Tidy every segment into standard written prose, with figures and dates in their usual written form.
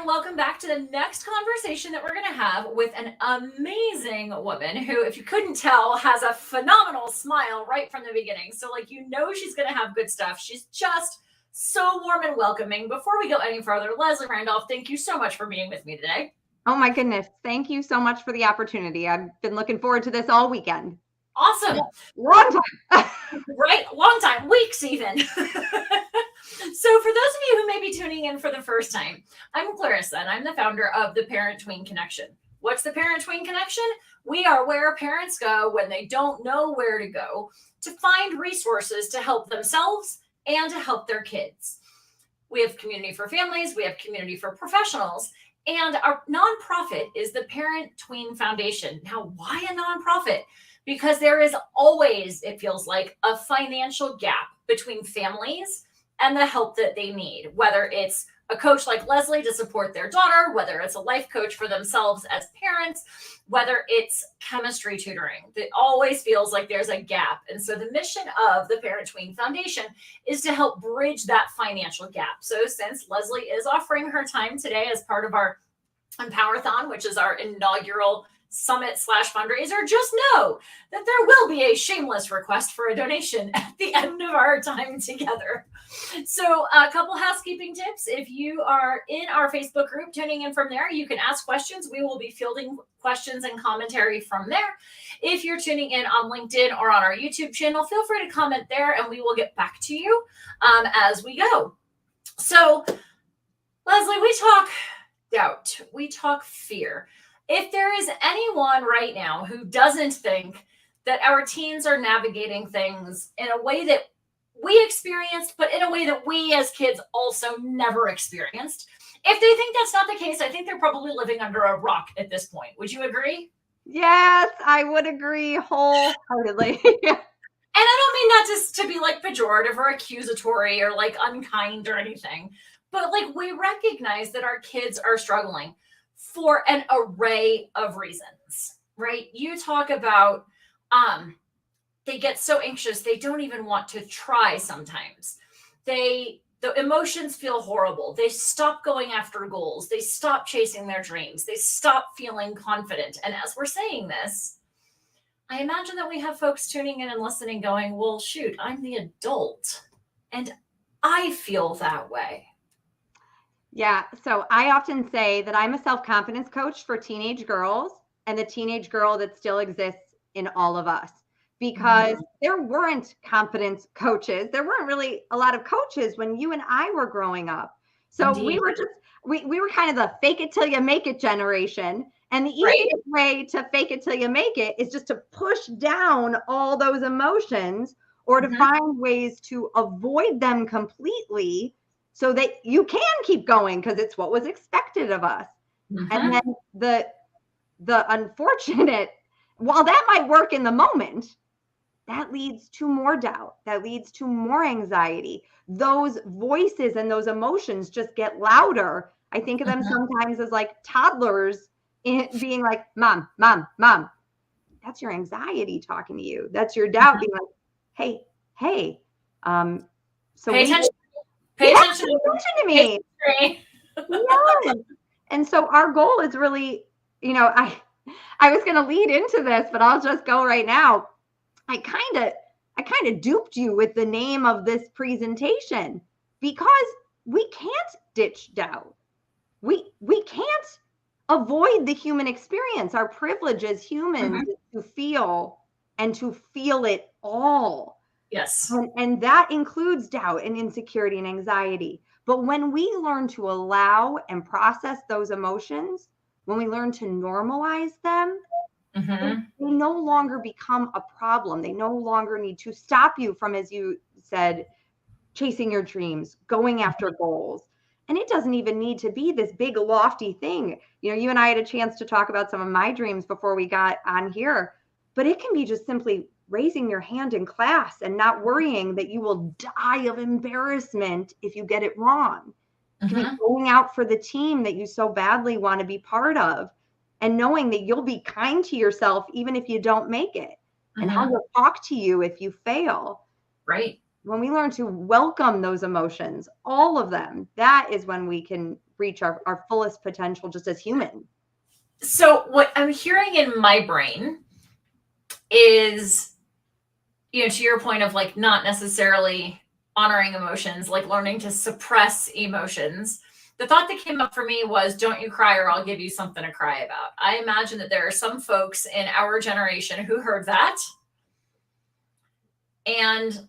and welcome back to the next conversation that we're going to have with an amazing woman who, if you couldn't tell, has a phenomenal smile right from the beginning. So, she's going to have good stuff. She's just so warm and welcoming. Before we go any further, Leslie Randolph, thank you so much for being with me today. Oh my goodness. Thank you so much for the opportunity. I've been looking forward to this all weekend. Awesome. Long time. Right? Long time. Weeks even. So for those of you who may be tuning in for the first time, I'm Clarissa and I'm the founder of the Parent-Tween Connection. What's the Parent-Tween Connection? We are where parents go when they don't know where to go to find resources to help themselves and to help their kids. We have community for families, we have community for professionals, and our nonprofit is the Parent-Tween Foundation. Now, why a nonprofit? Because there is always, it feels like, a financial gap between families and the help that they need, whether it's a coach like Leslie to support their daughter, whether it's a life coach for themselves as parents, whether it's chemistry tutoring. It always feels like there's a gap. And so the mission of the Parent-Tween Foundation is to help bridge that financial gap. So since Leslie is offering her time today as part of our Empower-thon, which is our inaugural summit/fundraiser, just know that there will be a shameless request for a donation at the end of our time together. So a couple housekeeping tips. If you are in our Facebook group, tuning in from there, you can ask questions. We will be fielding questions and commentary from there. If you're tuning in on LinkedIn or on our YouTube channel, feel free to comment there and we will get back to you as we go. So Leslie, we talk doubt, we talk fear. If there is anyone right now who doesn't think that our teens are navigating things in a way that we experienced, but in a way that we as kids also never experienced, if they think that's not the case, I think they're probably living under a rock at this point. Would you agree? Yes, I would agree wholeheartedly. And I don't mean that just to be like pejorative or accusatory or like unkind or anything, but like we recognize that our kids are struggling for an array of reasons, right? You talk about they get so anxious they don't even want to try sometimes. The emotions feel horrible. They stop going after goals. They stop chasing their dreams. They stop feeling confident. And as we're saying this, I imagine that we have folks tuning in and listening going, well, shoot, I'm the adult and I feel that way. Yeah. So I often say that I'm a self-confidence coach for teenage girls and the teenage girl that still exists in all of us, because there weren't confidence coaches. There weren't really a lot of coaches when you and I were growing up. So we were kind of the fake it till you make it generation. And the easiest way to fake it till you make it is just to push down all those emotions or to find ways to avoid them completely so that you can keep going because it's what was expected of us. And then the unfortunate, while that might work in the moment, that leads to more doubt. That leads to more anxiety. Those voices and those emotions just get louder. I think of them sometimes as like toddlers being like, mom, mom, mom. That's your anxiety talking to you. That's your doubt being like, hey. So pay attention. Pay attention to me. Yes. And so our goal is really, I was going to lead into this, but I'll just go right now. I kind of duped you with the name of this presentation because we can't ditch doubt. We can't avoid the human experience. Our privilege as humans is to feel and to feel it all. Yes. And that includes doubt and insecurity and anxiety. But when we learn to allow and process those emotions, when we learn to normalize them, they no longer become a problem. They no longer need to stop you from, as you said, chasing your dreams, going after goals. And it doesn't even need to be this big lofty thing. You and I had a chance to talk about some of my dreams before we got on here, but it can be just simply raising your hand in class and not worrying that you will die of embarrassment if you get it wrong. It can be going out for the team that you so badly want to be part of and knowing that you'll be kind to yourself even if you don't make it and how you'll talk to you if you fail. Right. when we learn to welcome those emotions, all of them, that is when we can reach our fullest potential just as human. So what I'm hearing in my brain is, to your point of like not necessarily honoring emotions, like learning to suppress emotions. The thought that came up for me was, don't you cry or I'll give you something to cry about. I imagine that there are some folks in our generation who heard that and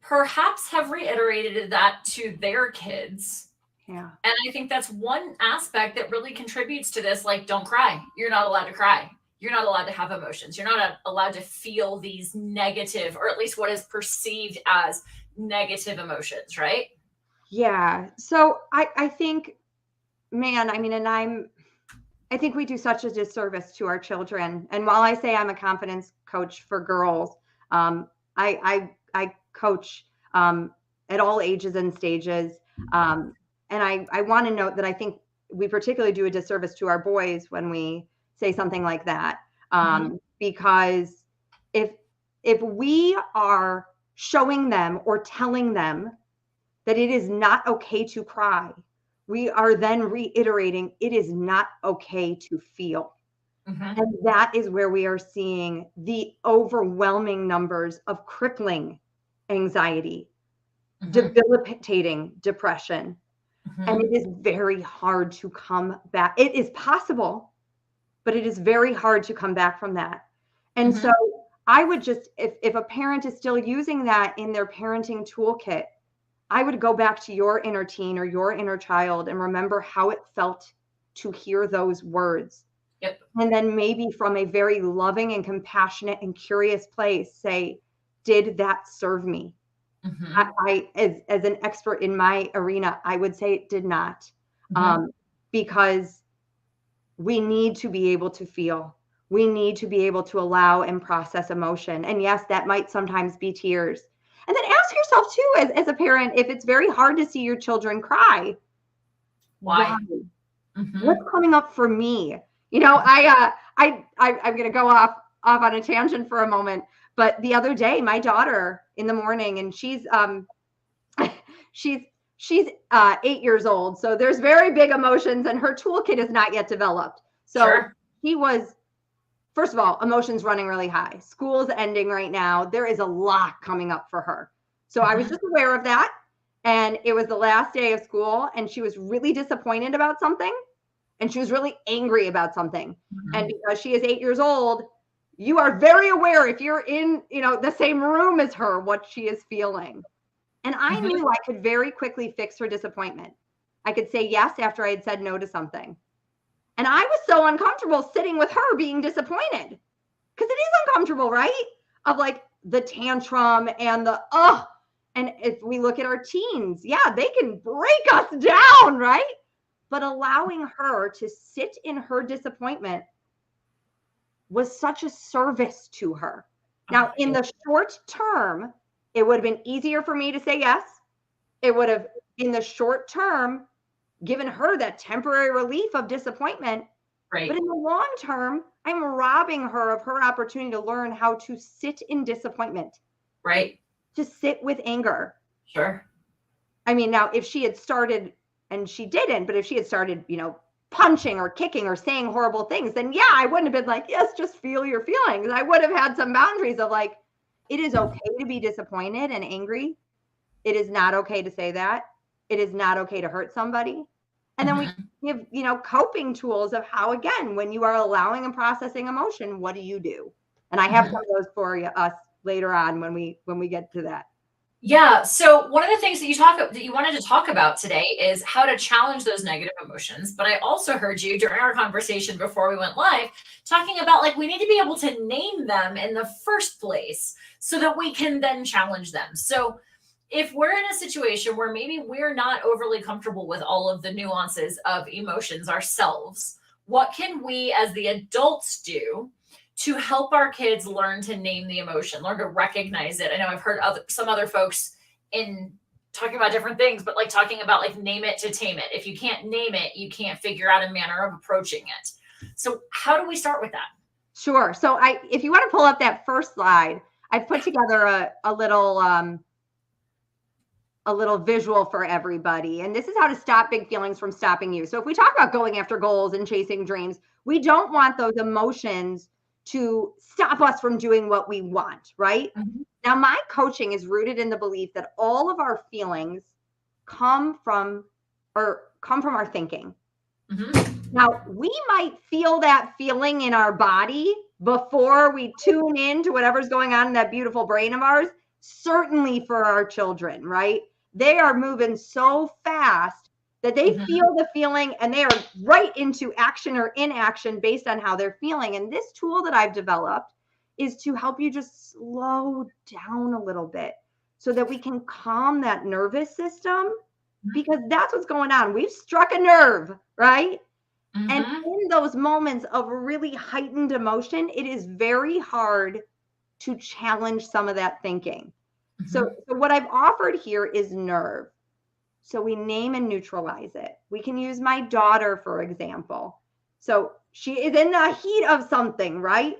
perhaps have reiterated that to their kids. Yeah. And I think that's one aspect that really contributes to this. Like, don't cry. You're not allowed to cry. You're not allowed to have emotions. You're not allowed to feel these negative, or at least what is perceived as negative emotions, right? Yeah. So I think, man, I mean, and I think we do such a disservice to our children. And while I say I'm a confidence coach for girls, I coach at all ages and stages. And I want to note that I think we particularly do a disservice to our boys when we say something like that. Because if we are showing them or telling them that it is not okay to cry, we are then reiterating it is not okay to feel. And that is where we are seeing the overwhelming numbers of crippling anxiety, debilitating depression. And it is very hard to come back. It is possible, but it is very hard to come back from that. And so I would just, if a parent is still using that in their parenting toolkit, I would go back to your inner teen or your inner child and remember how it felt to hear those words. Yep. And then maybe from a very loving and compassionate and curious place, say, did that serve me? I as an expert in my arena, I would say it did not. Because we need to be able to feel. We need to be able to allow and process emotion. And yes, that might sometimes be tears. And then ask yourself too, as a parent, if it's very hard to see your children cry, why? What's coming up for me? I'm going to go off on a tangent for a moment. But the other day, my daughter in the morning, and she's 8 years old. So there's very big emotions and her toolkit is not yet developed. So She was, first of all, emotions running really high. School's ending right now. There is a lot coming up for her. So I was just aware of that. And it was the last day of school and she was really disappointed about something. And she was really angry about something. And because she is 8 years old, you are very aware if you're in, the same room as her, what she is feeling. And I knew I could very quickly fix her disappointment. I could say yes after I had said no to something. And I was so uncomfortable sitting with her being disappointed because it is uncomfortable, right? Of like the tantrum and and if we look at our teens, yeah, they can break us down, right? But allowing her to sit in her disappointment was such a service to her. Now, in the short term, it would have been easier for me to say yes. It would have, in the short term, given her that temporary relief of disappointment. Right. But in the long term, I'm robbing her of her opportunity to learn how to sit in disappointment. Right. To sit with anger. Sure. I mean, now, if she had started, and she didn't, but if she had started, punching or kicking or saying horrible things, then yeah, I wouldn't have been like, yes, just feel your feelings. I would have had some boundaries of like, it is okay to be disappointed and angry. It is not okay to say that. It is not okay to hurt somebody. And then we give, coping tools of how, again, when you are allowing and processing emotion, what do you do? And I have some of those for us later on when we get to that. Yeah. So one of the things that you wanted to talk about today is how to challenge those negative emotions. But I also heard you during our conversation before we went live talking about like we need to be able to name them in the first place so that we can then challenge them. So if we're in a situation where maybe we're not overly comfortable with all of the nuances of emotions ourselves, what can we as the adults do to help our kids learn to name the emotion, learn to recognize it? I know I've heard some other folks in talking about different things, but like talking about like name it to tame it. If you can't name it, you can't figure out a manner of approaching it. So how do we start with that? Sure. So if you want to pull up that first slide, I've put together a little a little visual for everybody. And this is how to stop big feelings from stopping you. So if we talk about going after goals and chasing dreams, we don't want those emotions to stop us from doing what we want, right? Mm-hmm. Now, my coaching is rooted in the belief that all of our feelings come from our thinking. Mm-hmm. Now, we might feel that feeling in our body before we tune in to whatever's going on in that beautiful brain of ours. Certainly for our children, right? They are moving so fast that they Mm-hmm. feel the feeling and they are right into action or inaction based on how they're feeling. And this tool that I've developed is to help you just slow down a little bit so that we can calm that nervous system, because that's what's going on. We've struck a nerve, right? Mm-hmm. And in those moments of really heightened emotion, it is very hard to challenge some of that thinking. Mm-hmm. So what I've offered here is nerve. So we name and neutralize it. We can use my daughter, for example. So she is in the heat of something, right?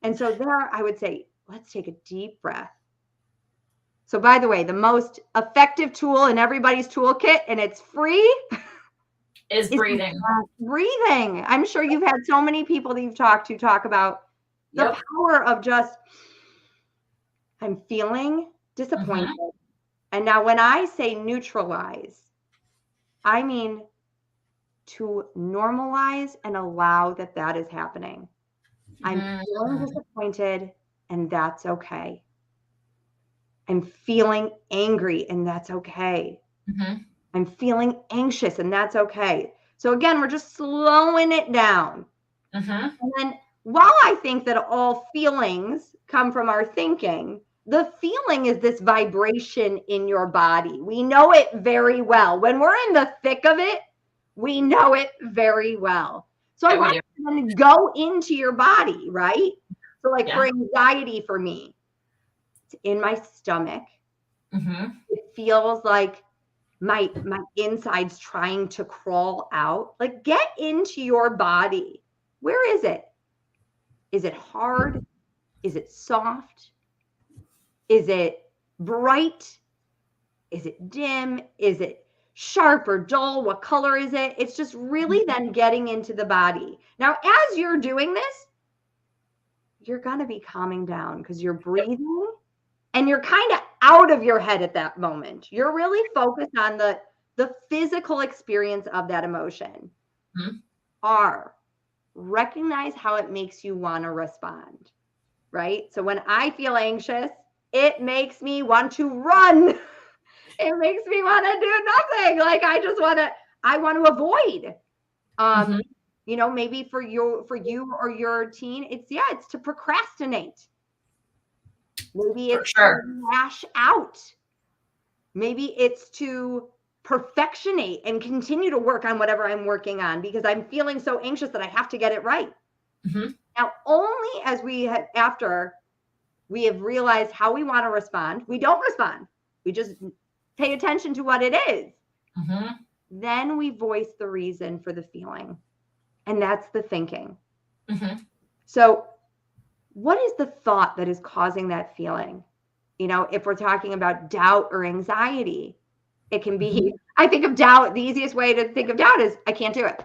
And so there I would say, let's take a deep breath. So by the way, the most effective tool in everybody's toolkit, and it's free, is breathing. Breathing. I'm sure you've had so many people that you've talked to talk about the power of just, I'm feeling disappointed. Mm-hmm. And now when I say neutralize, I mean to normalize and allow that is happening. I'm feeling disappointed, and that's okay. I'm feeling angry, and that's okay. Mm-hmm. I'm feeling anxious, and that's okay. So again, we're just slowing it down. Mm-hmm. And then while I think that all feelings come from our thinking, the feeling is this vibration in your body. We know it very well. When we're in the thick of it, we know it very well. So I want you to go into your body, right? So like for anxiety for me, it's in my stomach. Mm-hmm. It feels like my insides trying to crawl out. Like get into your body. Where is it? Is it hard? Is it soft? Is it bright? Is it dim? Is it sharp or dull? What color is it? It's just really then getting into the body. Now, as you're doing this, you're going to be calming down because you're breathing and you're kind of out of your head at that moment. You're really focused on the physical experience of that emotion. Mm-hmm. Recognize how it makes you want to respond, right? So when I feel anxious, it makes me want to run. It makes me want to do nothing. Like I want to avoid. Mm-hmm. You know, maybe for you or your teen, it's to procrastinate. Maybe it's to lash out. Maybe it's to perfectionate and continue to work on whatever I'm working on because I'm feeling so anxious that I have to get it right. Mm-hmm. Now, only after we have realized how we want to respond, we don't respond. We just pay attention to what it is. Mm-hmm. Then we voice the reason for the feeling. And that's the thinking. Mm-hmm. So what is the thought that is causing that feeling? You know, if we're talking about doubt or anxiety, it can be, I think of doubt, the easiest way to think of doubt is, I can't do it.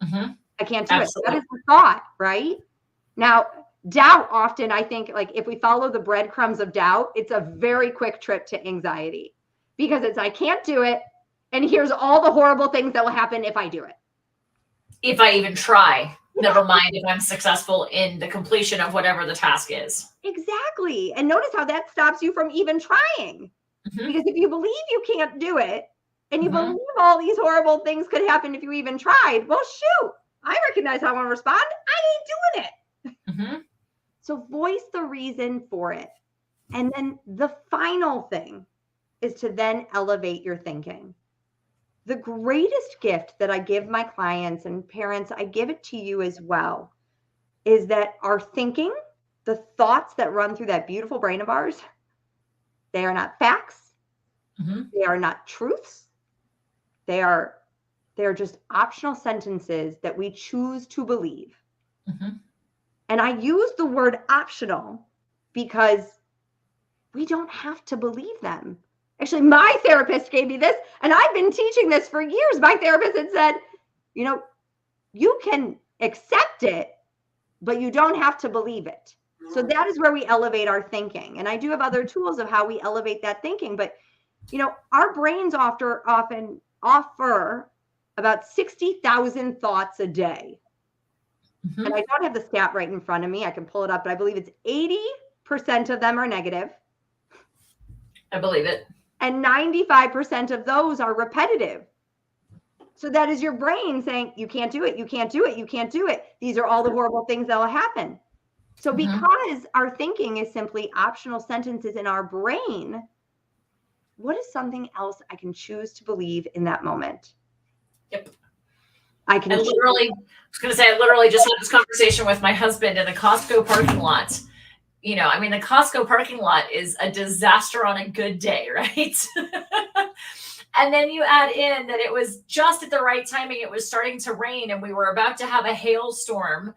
Mm-hmm. I can't do it. That is the thought, right? Now, doubt often, I think, like if we follow the breadcrumbs of doubt, it's a very quick trip to anxiety because it's, I can't do it. And here's all the horrible things that will happen if I do it. If I even try, never mind if I'm successful in the completion of whatever the task is. Exactly. And notice how that stops you from even trying. Mm-hmm. Because if you believe you can't do it and you believe all these horrible things could happen if you even tried, well, shoot, I recognize how I want to respond. I ain't doing it. Mm-hmm. So voice the reason for it. And then the final thing is to then elevate your thinking. The greatest gift that I give my clients and parents, I give it to you as well, is that our thinking, the thoughts that run through that beautiful brain of ours, they are not facts. Mm-hmm. They are not truths. They are just optional sentences that we choose to believe. Mm-hmm. And I use the word optional because we don't have to believe them. Actually, my therapist gave me this, and I've been teaching this for years. My therapist had said, you can accept it, but you don't have to believe it. So that is where we elevate our thinking. And I do have other tools of how we elevate that thinking. But, our brains often offer about 60,000 thoughts a day. Mm-hmm. And I don't have the stat right in front of me. I can pull it up, but I believe it's 80% of them are negative. I believe it. And 95% of those are repetitive. So that is your brain saying, you can't do it, you can't do it, you can't do it. These are all the horrible things that will happen. So because our thinking is simply optional sentences in our brain, what is something else I can choose to believe in that moment? Yep. I literally just had this conversation with my husband in the Costco parking lot. The Costco parking lot is a disaster on a good day, right? And then you add in that it was just at the right timing. It was starting to rain and we were about to have a hailstorm.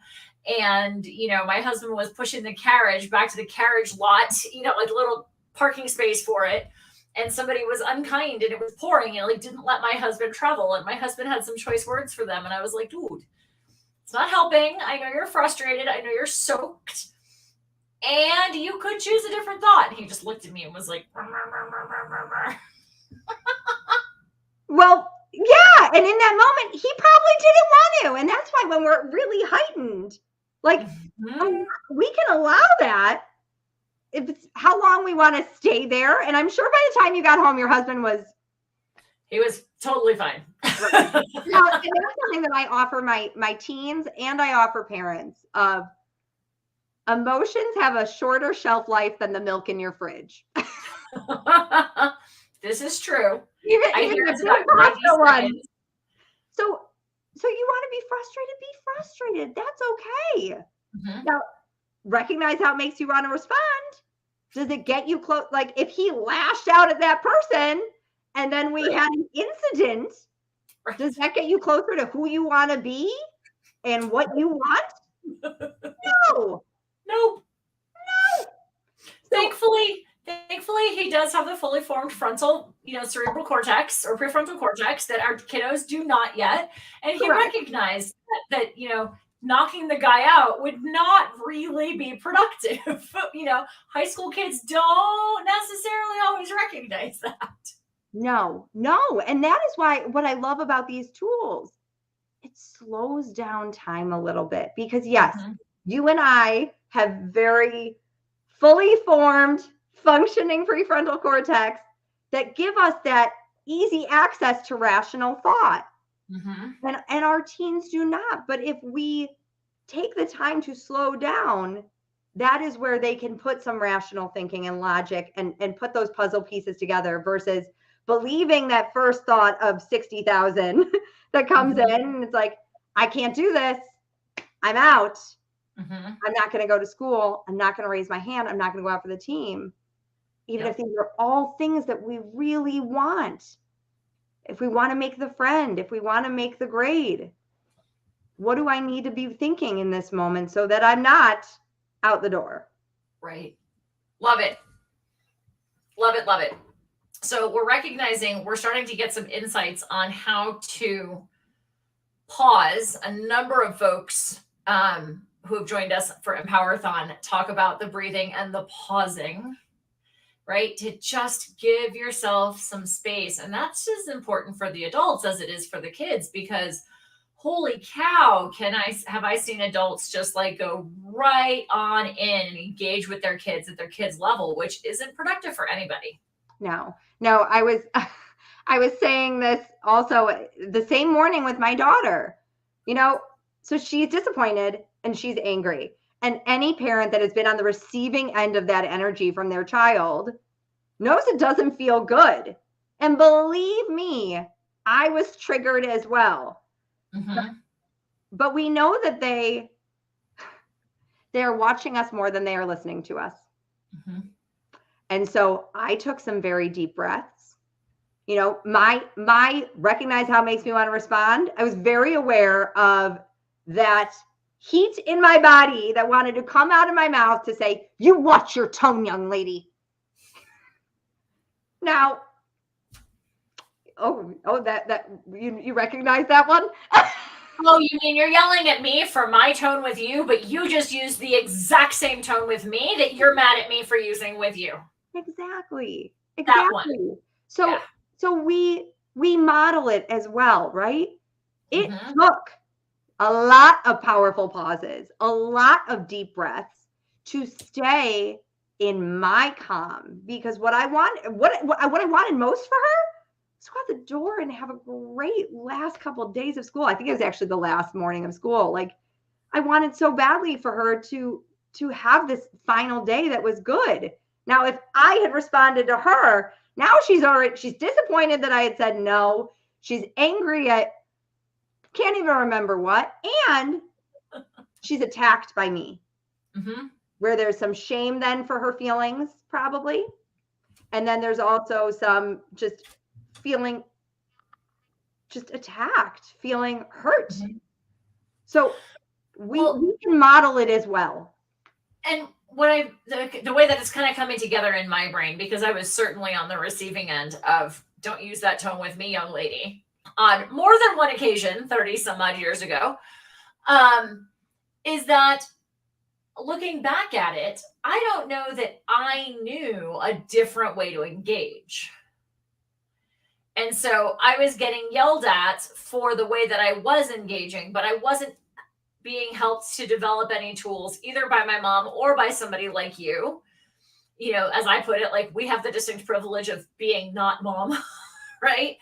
And, my husband was pushing the carriage back to the carriage lot, like a little parking space for it. And somebody was unkind and it was pouring and didn't let my husband travel. And my husband had some choice words for them. And I was like, dude, it's not helping. I know you're frustrated. I know you're soaked. And you could choose a different thought. And he just looked at me and was like, well, yeah. And in that moment, he probably didn't want to. And that's why when we're really heightened, we can allow that. If it's how long we want to stay there. And I'm sure by the time you got home, your husband he was totally fine. Now, and that's something that I offer my teens and I offer parents of emotions have a shorter shelf life than the milk in your fridge. This is true. Even if it's one. So you want to be frustrated, be frustrated. That's okay. Mm-hmm. Now, recognize how it makes you want to respond. Does it get you close? Like if he lashed out at that person and then we had an incident, does that get you closer to who you want to be and what you want? No. Nope. No. Thankfully, he does have the fully formed frontal, cerebral cortex or prefrontal cortex that our kiddos do not yet. And he recognized that knocking the guy out would not really be productive. High school kids don't necessarily always recognize that. No. And that is why what I love about these tools, it slows down time a little bit because yes, you and I have very fully formed functioning prefrontal cortex that give us that easy access to rational thought. And our teens do not. But if we take the time to slow down, that is where they can put some rational thinking and logic and put those puzzle pieces together versus believing that first thought of 60,000 that comes in. And it's like, I can't do this. I'm out. I'm not going to go to school. I'm not going to raise my hand. I'm not going to go out for the team. Even if these are all things that we really want. If we want to make the friend, if we want to make the grade, what do I need to be thinking in this moment so that I'm not out the door? Right. Love it. Love it. Love it. So we're starting to get some insights on how to pause. A number of folks who have joined us for Empower-thon talk about the breathing and the pausing, right? To just give yourself some space. And that's as important for the adults as it is for the kids, because holy cow, have I seen adults just go right on in and engage with their kids at their kids' level, which isn't productive for anybody. No, I was saying this also the same morning with my daughter, so she's disappointed and she's angry. And any parent that has been on the receiving end of that energy from their child knows it doesn't feel good. And believe me, I was triggered as well. But we know that they are watching us more than they are listening to us. And so I took some very deep breaths. My recognize how it makes me want to respond. I was very aware of that heat in my body that wanted to come out of my mouth to say, you watch your tone, young lady. Now, that you recognize that one? Oh, you mean you're yelling at me for my tone with you, but you just used the exact same tone with me that you're mad at me for using with you. Exactly. That one. Exactly. So Yeah. so we model it as well, right? It Mhm. took a lot of powerful pauses, a lot of deep breaths to stay in my calm, because what I wanted most for her was to go out the door and have a great last couple of days of school. I think it was actually the last morning of school. Like, I wanted so badly for her to have this final day that was good. Now, if I had responded to her, now she's disappointed that I had said no. She's angry at can't even remember what, and she's attacked by me. Mhm. Where there's some shame then for her feelings, probably. And then there's also some just feeling just attacked, feeling hurt. Mhm. So we Well, can model it as well. and what the way that it's kind of coming together in my brain, because I was certainly on the receiving end of don't use that tone with me, young lady, on more than one occasion, 30 some odd years ago, is that looking back at it, I don't know that I knew a different way to engage. And so I was getting yelled at for the way that I was engaging, but I wasn't being helped to develop any tools either by my mom or by somebody like you. You know, as I put it, like we have the distinct privilege of being not mom, right?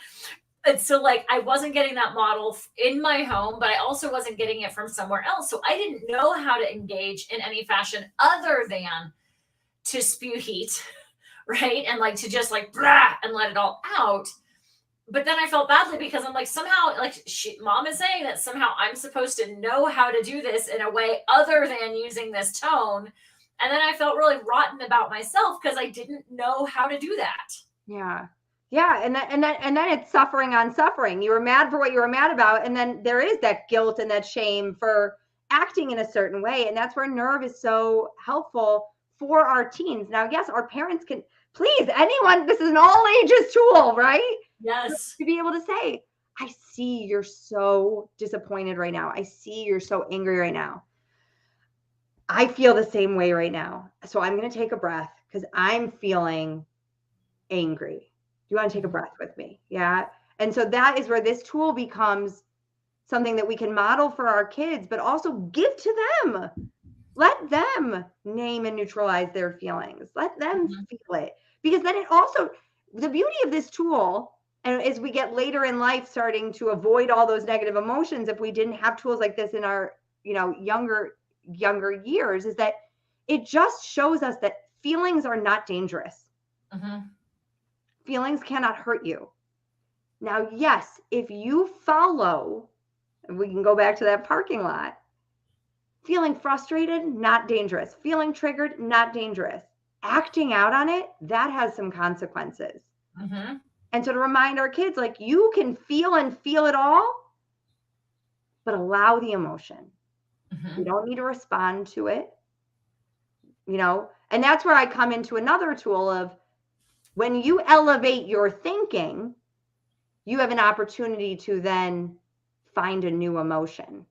And so, like, I wasn't getting that model in my home, but I also wasn't getting it from somewhere else. So I didn't know how to engage in any fashion other than to spew heat, right? And like to just like blah and let it all out. But then I felt badly because I'm like, somehow, like, mom is saying that somehow I'm supposed to know how to do this in a way other than using this tone. And then I felt really rotten about myself because I didn't know how to do that. Yeah. Yeah. And then it's suffering on suffering. You were mad for what you were mad about. And then there is that guilt and that shame for acting in a certain way. And that's where nerve is so helpful for our teens. Now, yes, our parents can, please, anyone, this is an all ages tool, right? Yes. To be able to say, I see you're so disappointed right now. I see you're so angry right now. I feel the same way right now. So I'm going to take a breath because I'm feeling angry. Do you want to take a breath with me? Yeah. And so that is where this tool becomes something that we can model for our kids, but also give to them. Let them name and neutralize their feelings. Let them feel it. Because then it also, the beauty of this tool, and as we get later in life starting to avoid all those negative emotions, if we didn't have tools like this in our, younger years, is that it just shows us that feelings are not dangerous. Mm-hmm. Feelings cannot hurt you. Now, yes, if you follow, and we can go back to that parking lot, feeling frustrated, not dangerous. Feeling triggered, not dangerous. Acting out on it, that has some consequences. Mm-hmm. And so to remind our kids, like, you can feel and feel it all, but allow the emotion. Mm-hmm. You don't need to respond to it, and that's where I come into another tool of when you elevate your thinking, you have an opportunity to then find a new emotion.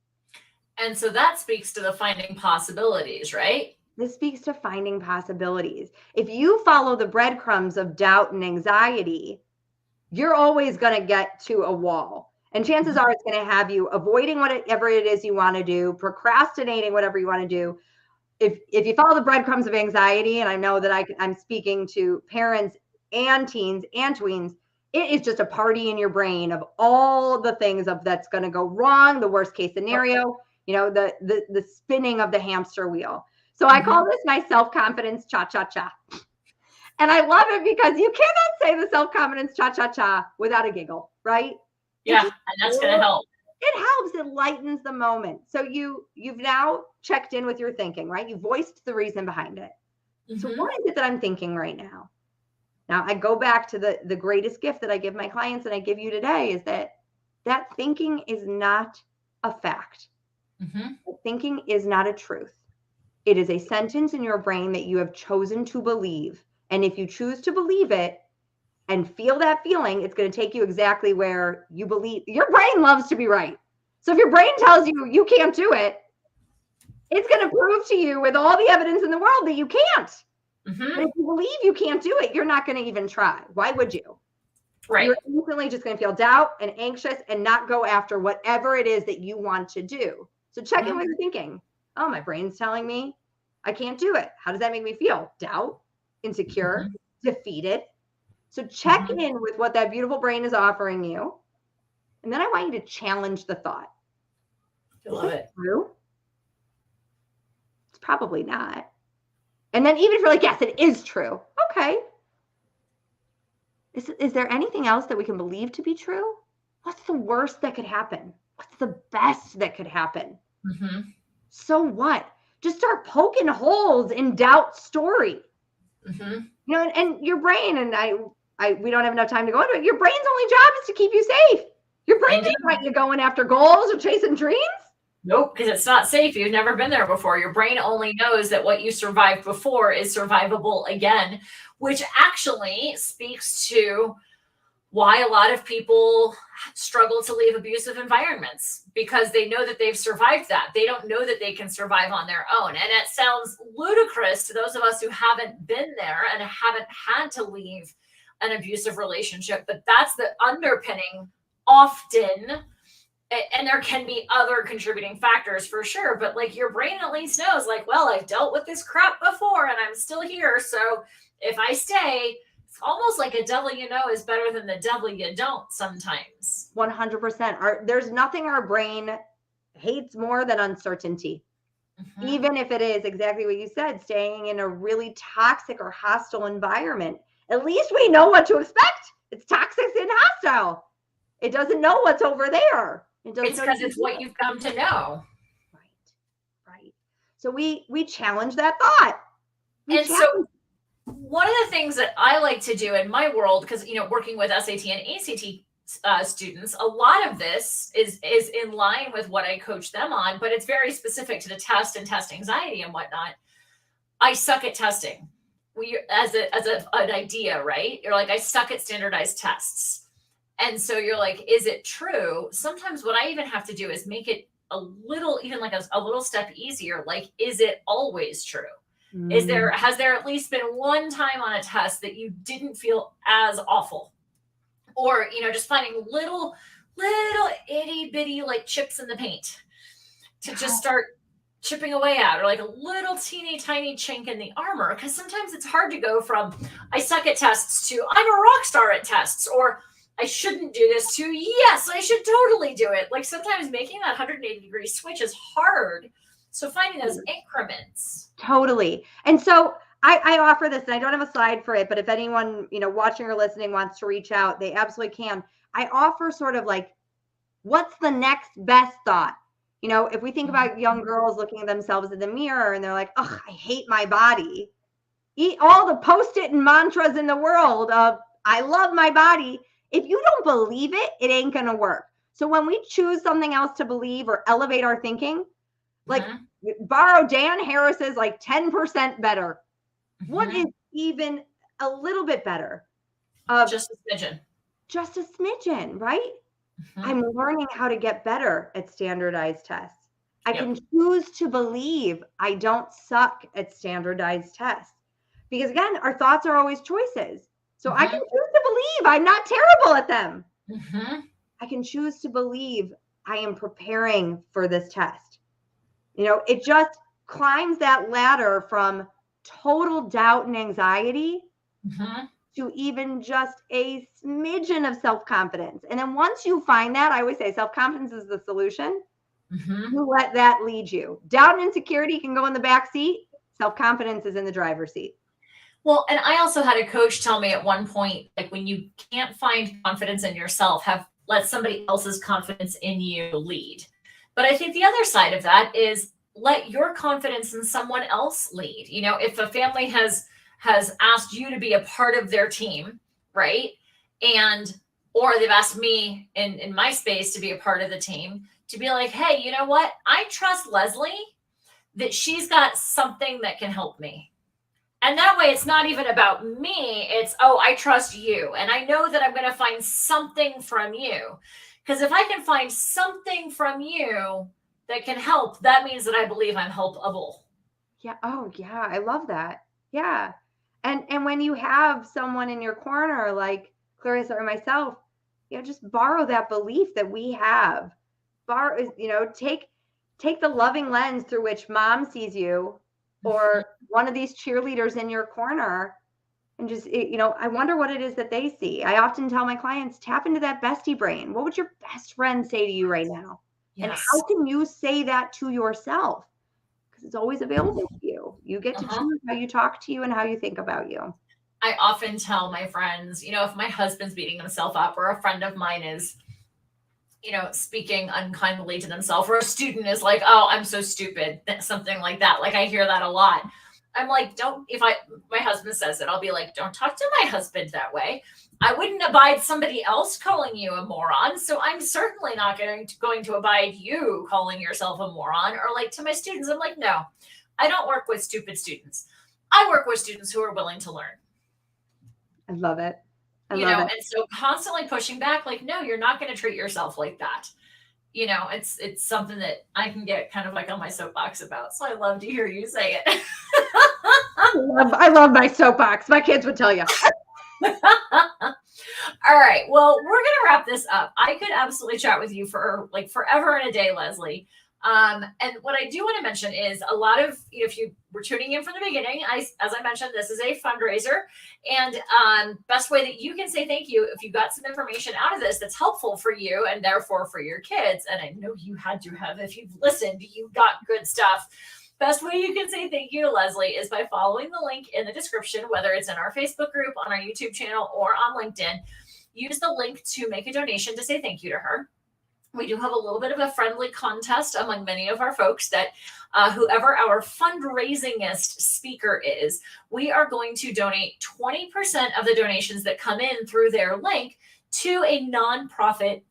And so that speaks to the finding possibilities, right? This speaks to finding possibilities. If you follow the breadcrumbs of doubt and anxiety, you're always going to get to a wall. And chances are it's going to have you avoiding whatever it is you want to do, procrastinating whatever you want to do. If you follow the breadcrumbs of anxiety, and I know that I'm speaking to parents and teens and tweens, it is just a party in your brain of all the things of that's going to go wrong, the worst case scenario, the spinning of the hamster wheel. So I call this my self-confidence cha-cha-cha. And I love it because you cannot say the self-confidence cha-cha-cha without a giggle, right? Yeah, and that's going to help. It helps. It lightens the moment. So you've now checked in with your thinking, right? You voiced the reason behind it. So what is it that I'm thinking right now? Now I go back to the greatest gift that I give my clients and I give you today is that thinking is not a fact. Thinking is not a truth. It is a sentence in your brain that you have chosen to believe. And if you choose to believe it and feel that feeling, it's going to take you exactly where you believe. Your brain loves to be right. So if your brain tells you you can't do it, it's going to prove to you with all the evidence in the world that you can't. Mm-hmm. But if you believe you can't do it, you're not going to even try. Why would you? Right. You're instantly just going to feel doubt and anxious and not go after whatever it is that you want to do. So check in with your thinking. Oh, my brain's telling me I can't do it. How does that make me feel? Doubt, insecure, defeated. So check in with what that beautiful brain is offering you. And then I want you to challenge the thought. I love it. True? It's probably not. And then even if you're like, yes, it is true. Okay. Is there anything else that we can believe to be true? What's the worst that could happen? What's the best that could happen? Mm-hmm. So what? Just start poking holes in doubt's story. Mm-hmm. You know, and your brain, and we don't have enough time to go into it. Your brain's only job is to keep you safe. Your brain doesn't want you going after goals or chasing dreams. Nope, because it's not safe. You've never been there before. Your brain only knows that what you survived before is survivable again, which actually speaks to why a lot of people struggle to leave abusive environments, because they know that they've survived that. They don't know that they can survive on their own. And it sounds ludicrous to those of us who haven't been there and haven't had to leave an abusive relationship, but that's the underpinning often. And there can be other contributing factors for sure, but like your brain at least knows, like, well, I've dealt with this crap before and I'm still here. So if I stay, it's almost like a devil you know is better than the devil you don't sometimes. 100%. There's nothing our brain hates more than uncertainty. Mm-hmm. Even if it is exactly what you said, staying in a really toxic or hostile environment, at least we know what to expect. It's toxic and hostile. It doesn't know what's over there. It's because it's what you've come to know. Right. So we challenge that thought. So one of the things that I like to do in my world, because, you know, working with SAT and ACT students, a lot of this is in line with what I coach them on, but it's very specific to the test and test anxiety and whatnot. I suck at testing. As an idea, right? You're like, I suck at standardized tests. And so you're like, is it true? Sometimes what I even have to do is make it a little, even like a little step easier. Like, is it always true? Has there at least been one time on a test that you didn't feel as awful? Or, you know, just finding little itty bitty like chips in the paint to just start chipping away at, or like a little teeny tiny chink in the armor. Because sometimes it's hard to go from I suck at tests to I'm a rock star at tests, or I shouldn't do this to yes, I should totally do it. Like sometimes making that 180-degree switch is hard. So finding those increments. Totally. And so I offer this, and I don't have a slide for it, but if anyone, you know, watching or listening wants to reach out, they absolutely can. I offer sort of like, what's the next best thought? You know, if we think about young girls looking at themselves in the mirror and they're like, oh, I hate my body. Eat all the Post-it and mantras in the world of I love my body. If you don't believe it, it ain't going to work. So when we choose something else to believe or elevate our thinking, like borrow Dan Harris's like 10% better. What is even a little bit better? Just a smidgen. Just a smidgen, right? I'm learning how to get better at standardized tests. I can choose to believe I don't suck at standardized tests. Because again, our thoughts are always choices. So I can choose to believe I'm not terrible at them. I can choose to believe I am preparing for this test. You know, it just climbs that ladder from total doubt and anxiety to even just a smidgen of self-confidence. And then once you find that, I always say self-confidence is the solution. You let that lead you. Doubt and insecurity can go in the back seat. Self-confidence is in the driver's seat. Well, and I also had a coach tell me at one point, like when you can't find confidence in yourself, let somebody else's confidence in you lead. But I think the other side of that is let your confidence in someone else lead. You know, if a family has asked you to be a part of their team, right? Or they've asked me in my space to be a part of the team, to be like, hey, you know what? I trust Leslie that she's got something that can help me. And that way it's not even about me. It's, oh, I trust you. And I know that I'm going to find something from you. Because if I can find something from you that can help, that means that I believe I'm helpable. Yeah. Oh, yeah. I love that. Yeah. And when you have someone in your corner like Clarissa or myself, just borrow that belief that we have. Borrow, take the loving lens through which mom sees you, or one of these cheerleaders in your corner, and just, I wonder what it is that they see. I often tell my clients, tap into that bestie brain. What would your best friend say to you right now? And Yes. how can you say that to yourself? Because it's always available to you. You get to choose how you talk to you and how you think about you. I often tell my friends, if my husband's beating himself up, or a friend of mine is, speaking unkindly to themselves, or a student is like, oh, I'm so stupid, something like that. Like, I hear that a lot. I'm like, my husband says it, I'll be like, don't talk to my husband that way. I wouldn't abide somebody else calling you a moron. So I'm certainly not going to abide you calling yourself a moron. Or like to my students, I'm like, no, I don't work with stupid students. I work with students who are willing to learn. I love it. And so constantly pushing back, like, no, you're not going to treat yourself like that. It's something that I can get kind of like on my soapbox about. So I love to hear you say it. I love my soapbox. My kids would tell you. All right. Well, we're going to wrap this up. I could absolutely chat with you for like forever and a day, Leslie. And what I do want to mention is a lot of, if you were tuning in from the beginning, as I mentioned, this is a fundraiser, and best way that you can say thank you if you got some information out of this that's helpful for you and therefore for your kids. And I know you had to have, if you've listened, you got good stuff. Best way you can say thank you to Leslie is by following the link in the description, whether it's in our Facebook group, on our YouTube channel, or on LinkedIn. Use the link to make a donation to say thank you to her. We do have a little bit of a friendly contest among many of our folks that whoever our fundraisingist speaker is, we are going to donate 20% of the donations that come in through their link to a nonprofit,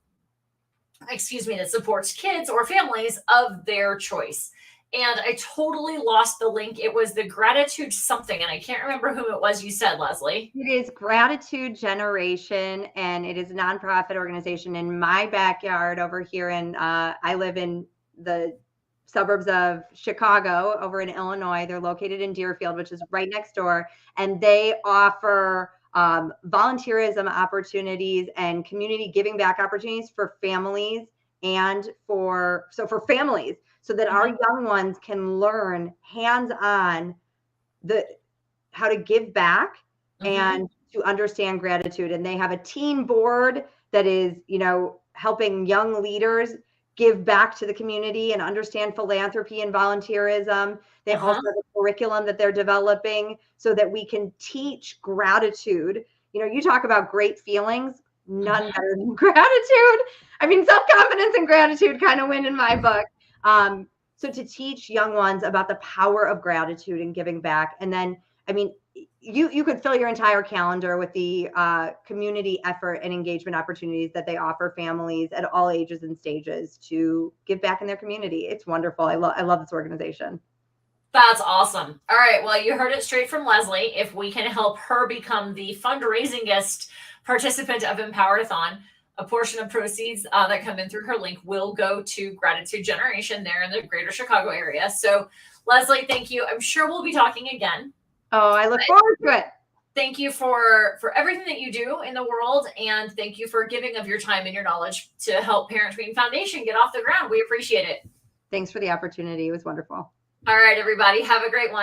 that supports kids or families of their choice. And I totally lost the link. It was the Gratitude something, and I can't remember who it was you said, Leslie. It is Gratitude Generation, and it is a nonprofit organization in my backyard over here I live in the suburbs of Chicago over in Illinois. They're located in Deerfield, which is right next door, and they offer volunteerism opportunities and community giving back opportunities for families and for families, so that our young ones can learn hands-on how to give back and to understand gratitude. And they have a teen board that is, helping young leaders give back to the community and understand philanthropy and volunteerism. They also have a curriculum that they're developing so that we can teach gratitude. You talk about great feelings, none better than gratitude. I mean, self-confidence and gratitude kind of win in my book. So to teach young ones about the power of gratitude and giving back. And then, I mean, you could fill your entire calendar with the community effort and engagement opportunities that they offer families at all ages and stages to give back in their community. It's wonderful. I love this organization. That's awesome. All right. Well, you heard it straight from Leslie. If we can help her become the fundraisingist participant of Empowerathon, a portion of proceeds that come in through her link will go to Gratitude Generation there in the greater Chicago area. So, Leslie, thank you. I'm sure we'll be talking again. Oh, I look forward to it. Thank you for everything that you do in the world, and thank you for giving of your time and your knowledge to help Parent Tween Foundation get off the ground. We appreciate it. Thanks for the opportunity. It was wonderful. All right, everybody. Have a great one.